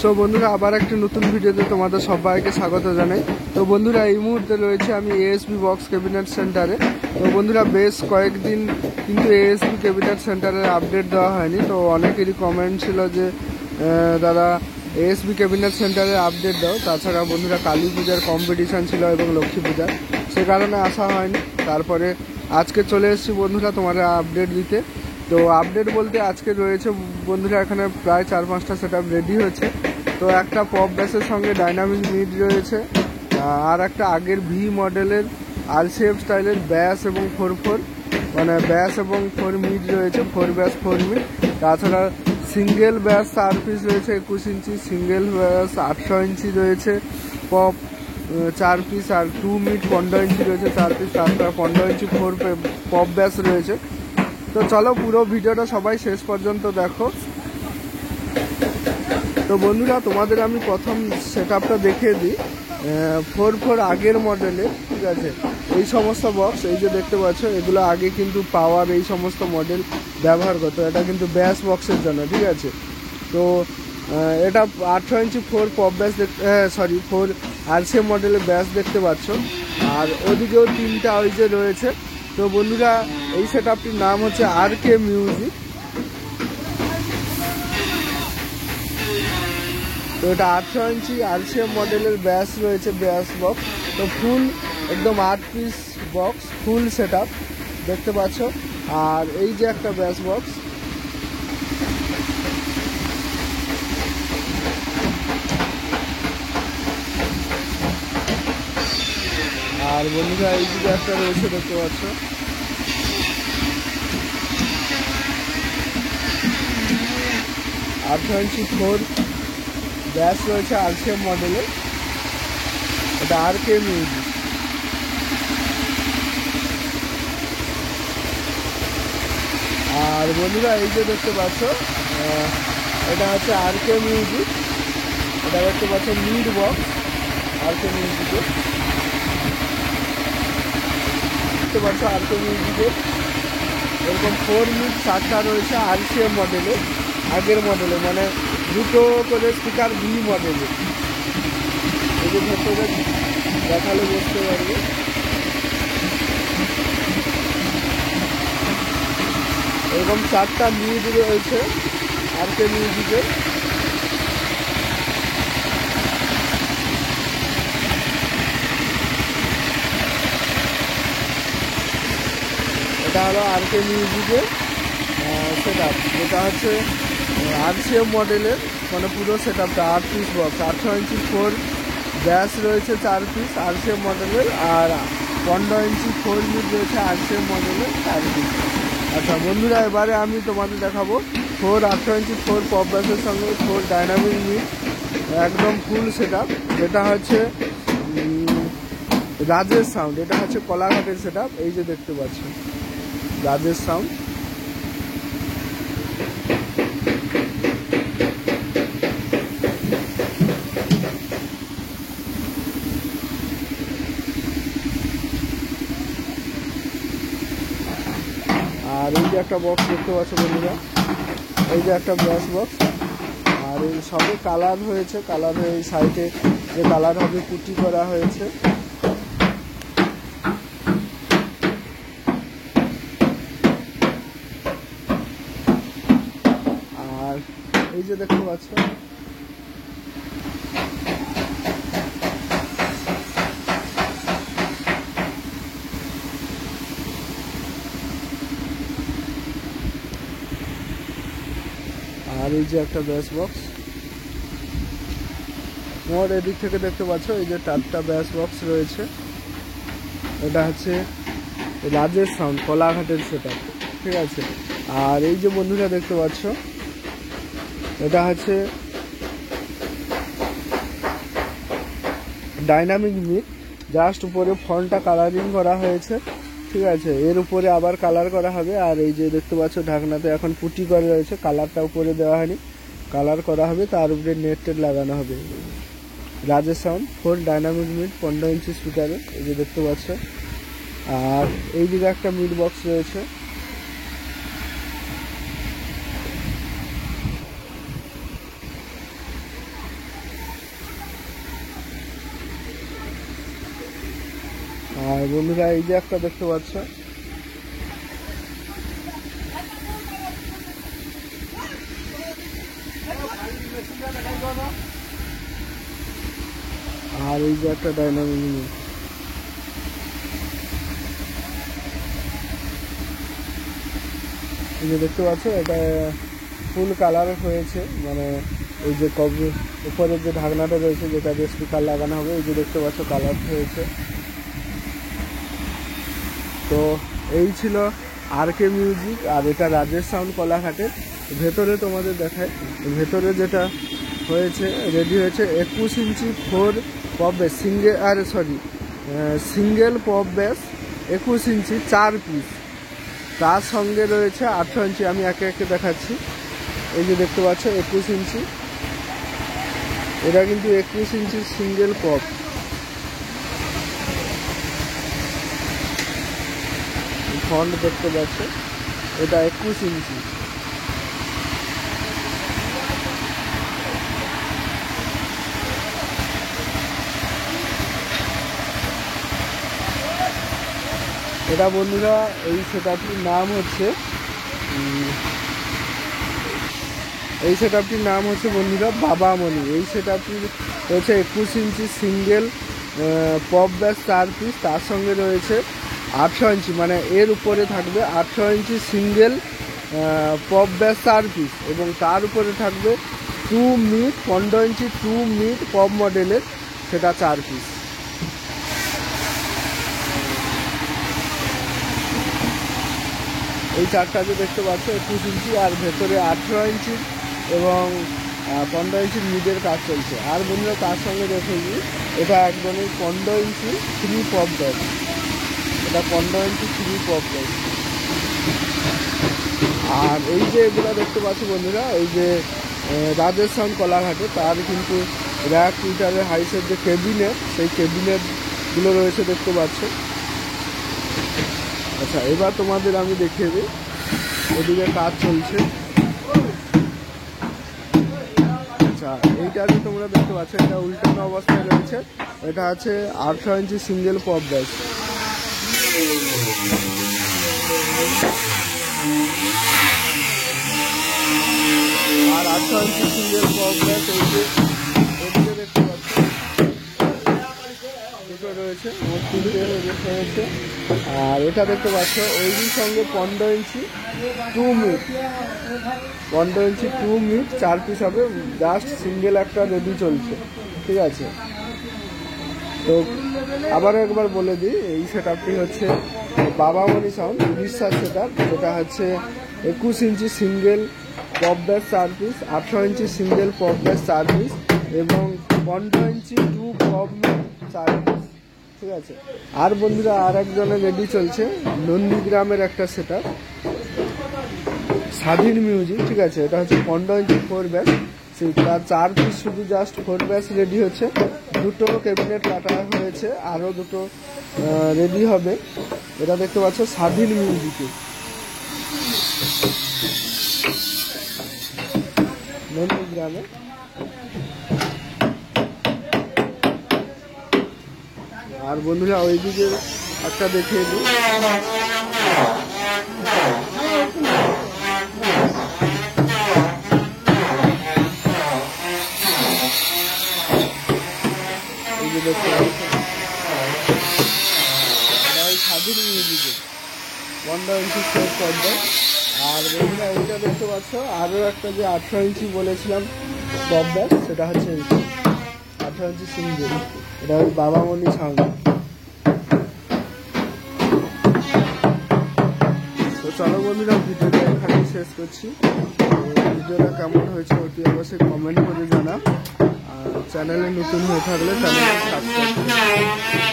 So বন্ধুরা আবার একটা নতুন ভিডিওতে তোমাদের সবাইকে স্বাগত জানাই। তো বন্ধুরা এই মুহূর্তে রয়েছে আমি এএসবি বক্স ক্যাবিনেট সেন্টারে। তো বন্ধুরা বেশ কয়েকদিন কিন্তু এএসবি ক্যাবিনেট সেন্টারের আপডেট দেওয়া হয়নি। তো অনেকেরই কমেন্ট ছিল যে দাদা এএসবি ক্যাবিনেট সেন্টারে আপডেট দাও। তাছাড়া বন্ধুরা কালী পূজার কম্পিটিশান ছিল এবং লক্ষ্মী পূজার, সে কারণে আসা হয়নি। তারপরে আজকে চলে এসেছি বন্ধুরা তোমাদের আপডেট দিতে। তো আপডেট বলতে আজকে রয়েছে বন্ধুরা এখানে প্রায় 4-5টা সেট আপ রেডি হয়েছে। তো একটা পপ ব্যাসের সঙ্গে ডাইনামিক মিড রয়েছে, আর একটা আগের ভি মডেলের আরসিএফ স্টাইলের ব্যাস এবং 4/4 মানে ব্যাস এবং 4 মিড রয়েছে, 4 ব্যাস 4 মিড। তাছাড়া সিঙ্গেল ব্যাস 4 পিস রয়েছে 21 ইঞ্চি, সিঙ্গেল ব্যাস 800 ইঞ্চি রয়েছে, পপ 4 পিস, আর 2 মিড 15 ইঞ্চি রয়েছে 4 পিস, তারপর 15 ইঞ্চি 4 পপ ব্যাস রয়েছে। তো চলো পুরো ভিডিওটা সবাই শেষ পর্যন্ত দেখো। তো বন্ধুরা তোমাদের আমি প্রথম সেট আপটা দেখিয়ে দিই 4/4 আগের মডেলের, ঠিক আছে। এই সমস্ত বক্স এই যে দেখতে পাচ্ছ, এগুলো আগে কিন্তু পাওয়ার এই সমস্ত মডেল ব্যবহার করতো, এটা কিন্তু ব্যাস বক্সের জন্য, ঠিক আছে। তো এটা 800 ইঞ্চি 4 পপ ব্যাস সরি 4 আরসিএম মডেলের ব্যাস দেখতে পাচ্ছ, আর ওদিকেও 3টা ওই যে রয়েছে। তো বন্ধুরা এই সেট আপটির নাম হচ্ছে RK মিউজিক। তো এটা 800 ইঞ্চি আরসিএম মডেলের ব্যাস রয়েছে, ব্যাস বক্স। তো ফুল একদম 8 piece box, full set up দেখতে পাচ্ছ। আর এই যে একটা ব্যাস বক্স, আর বন্ধুরা এই দিকে একটা রয়েছে দেখতে পাচ্ছ। আর 800 ইঞ্চি 4 ব্যাস রয়েছে আরসিএম মডেলের, এটা RK মিউজিক। আর বন্ধুরা এই যে দেখতে পাচ্ছ এটা হচ্ছে RK মিউজিক, এটা দেখতে পাচ্ছ মিড বক্স RK মিউজিকে, দেখতে পাচ্ছ RK মিউজিকে এরকম 4 মিড 7টা রয়েছে আরসিএম মডেলের, আগের মডেলে মানে দুটো করে স্পিকার ভি মডেলের। এই যে ভেতরে দেখালে বুঝতে পারবে। এরকম 4টা মিউজ রয়েছে RK মিউজিকে। এটা হলো RK মিউজিকের সেট আপ, যেটা হচ্ছে আরসিএম মডেলের মানে পুরো সেট আপটা 8 পিস বক্স, 800 ইঞ্চি 4 ব্যাস রয়েছে 4 পিস আরসিএম মডেলের, আর 15 ইঞ্চি 4 মিড রয়েছে আরসিএম মডেলের 4 পিস। আচ্ছা বন্ধুরা এবারে আমি তোমাদের দেখাবো 4 800 ইঞ্চি 4 পপ ব্যাসের সঙ্গে 4 ডাইনামিক মিড একদম ফুল সেট আপ, যেটা হচ্ছে রাজেশ সাউন্ড। এটা হচ্ছে কলাঘাটের সেট আপ, এই যে দেখতে পাচ্ছ রাজেশ সাউন্ড। আর এই যে একটা বক্স দেখতে পাচ্ছ বন্ধুরা, এই যে একটা ব্যাস বক্স, আর এই সবে কালার হয়েছে, কালার হয়ে এই সাইডে যে কালার হবে পুটি করা হয়েছে। আর এই যে দেখতে পাচ্ছ আর এই যে একটা ব্যাস বক্স। মোট এদিক থেকে দেখতে পাচ্ছ এই যে 4টা ব্যাস বক্স রয়েছে। এটা হচ্ছে রাজেশ সাউন্ড কলাঘাটের সেট আপ, ঠিক আছে। আর এই যে বন্ধুরা দেখতে পাচ্ছ এটা হচ্ছে ডাইনামিক মিড, জাস্ট উপরে ফন্টটা কালারিং করা হয়েছে, ঠিক আছে। এর উপরে আবার কালার করা হবে। আর এই যে দেখতে পাচ্ছ ঢাকনাতে এখন পুটি করা রয়েছে, কালারটা উপরে দেওয়া হয়নি, কালার করা হবে, তার উপরে নেট টেট লাগানো হবে। রাজেশ সাউন্ড 4 ডাইনামিক মিড 15 ইঞ্চি স্পিকারে, এই যে দেখতে পাচ্ছ। আর এই দিকে একটা মিড বক্স রয়েছে, আর বন্ধুরা এই যে একটা দেখতে পাচ্ছ, আর এই যে একটা ডাইনামিক ইউনিট। এই যে দেখতে পাচ্ছ এটা ফুল কালার হয়েছে, মানে এই যে উপরের যে ঢাকনাটা রয়েছে যেটা দিয়ে স্পিকার লাগানো হবে, এই যে দেখতে পাচ্ছ কালার হয়েছে। তো এই ছিল আরকে মিউজিক, আর এটা রাজেশ সাউন্ড কলাঘাটের। ভেতরে তোমাদের দেখায়, ভেতরে যেটা হয়েছে রেডি হয়েছে 21 ইঞ্চি 4 pop base single pop base 21 ইঞ্চি 4 পিস। তার সঙ্গে রয়েছে 18 ইঞ্চি, আমি একে একে দেখাচ্ছি। এই যে দেখতে পাচ্ছ 21 ইঞ্চি, এটা কিন্তু 21 ইঞ্চি সিঙ্গেল পপ। ফন্ট দেখতে পাচ্ছ, এটা 21 ইঞ্চি। এটা বন্ধুরা এই সেটআপটির নাম হচ্ছে বন্ধুরা বাবামণি। এই সেটআপটির রয়েছে 21 ইঞ্চি সিঙ্গেল পপ ব্যাস 4 পিস, তার সঙ্গে রয়েছে 18 ইঞ্চি, মানে এর উপরে থাকবে 18 ইঞ্চি সিঙ্গেল পপ ব্যাস 4 পিস, এবং তার উপরে থাকবে 2 মিড 15 ইঞ্চি 2 মিড পপ মডেলের, সেটা 4 পিস। এই চারটা যে দেখতে পাচ্ছ 21 ইঞ্চি, আর ভেতরে 18 ইঞ্চি এবং 15 ইঞ্চির মিডের কাজ চলছে। আর বন্ধুরা তার সঙ্গে দেখেছি এটা একদমই 15 ইঞ্চি 3 পপ ব্যাস, এটা 15 ইঞ্চি 3 পপ ব্যাস। আর এই যে এগুলো দেখতে পাচ্ছ বন্ধুরা, এই যে রাজেশ সাউন্ড কলাঘাটে, তার কিন্তু র্যাক টুইটারের হাইসের যে ক্যাবিনেট, সেই ক্যাবিনেটগুলো রয়েছে দেখতে পাচ্ছ। আচ্ছা, এবার তোমাদের আমি দেখিয়ে দিই, ওদিকে কাজ চলছে। আচ্ছা, এইটা যে তোমরা দেখতে পাচ্ছ এটা উল্টানো অবস্থায় রয়েছে, এটা আছে 18 ইঞ্চি সিঙ্গেল পপ ব্যাস। আর 18 ইঞ্চি সিঙ্গেল পপ ব্যাস এই যে এদিকে দেখতে পাচ্ছ দুটো রয়েছে, মোট 3টে রয়েছে। আর এটা দেখতে পাচ্ছ ওইটির সঙ্গে 15 ইঞ্চি 2 মিড 15 ইঞ্চি 2 মিড 4 পিস হবে, জাস্ট সিঙ্গেল একটা রেডি চলছে, ঠিক আছে। তো আবার একবার বলে দিই, এই সেটআপটি হচ্ছে বাবামণি সাউন্ড উড়িষ্যার সেটআপ, যেটা হচ্ছে 21 ইঞ্চি সিঙ্গেল পপ ব্যাস 4 পিস, 18 ইঞ্চি সিঙ্গেল পপ ব্যাস 4 পিস এবং 15 ইঞ্চি 2 পপ মিড 4 পিস, ঠিক আছে। আর বন্ধুরা আর একজনের রেডি চলছে নন্দীগ্রামের একটা সেটআপ, স্বাধীন মিউজিক, ঠিক আছে। এটা হচ্ছে 15 ইঞ্চি 4 ব্যাস, তার 4 পিস শুধু জাস্ট 4 ব্যাস রেডি হচ্ছে। দুটো ক্যাবিনেট কাটা হয়েছে, আরও দুটো রেডি হবে। এটা দেখতে পাচ্ছ স্বাধীন মিউজিকে, নন্দীগ্রামে। আর বন্ধুরা ওইদিকে একটা দেখিয়ে দিই, এই যে দেখতে পাচ্ছেন স্বাধীন মিউজিকে 15 ইঞ্চি সেট করবে। আর বন্ধুরা এইটা দেখতে পাচ্ছ আরও একটা যে 18 ইঞ্চি বলেছিলাম পপ ব্যাস, সেটা হচ্ছে 18 ইঞ্চি সিঙ্গেল, এটা হচ্ছে বাবামণি সাউন্ড। তো চলো বন্ধুরা ভিডিওটা এখানেই শেষ করছি। ভিডিওটা কেমন হয়েছে অতি অবশ্যই কমেন্ট করে জানা, আর চ্যানেলে নতুন হয়ে থাকলে চ্যানেলটা সাবস্ক্রাইব করুন।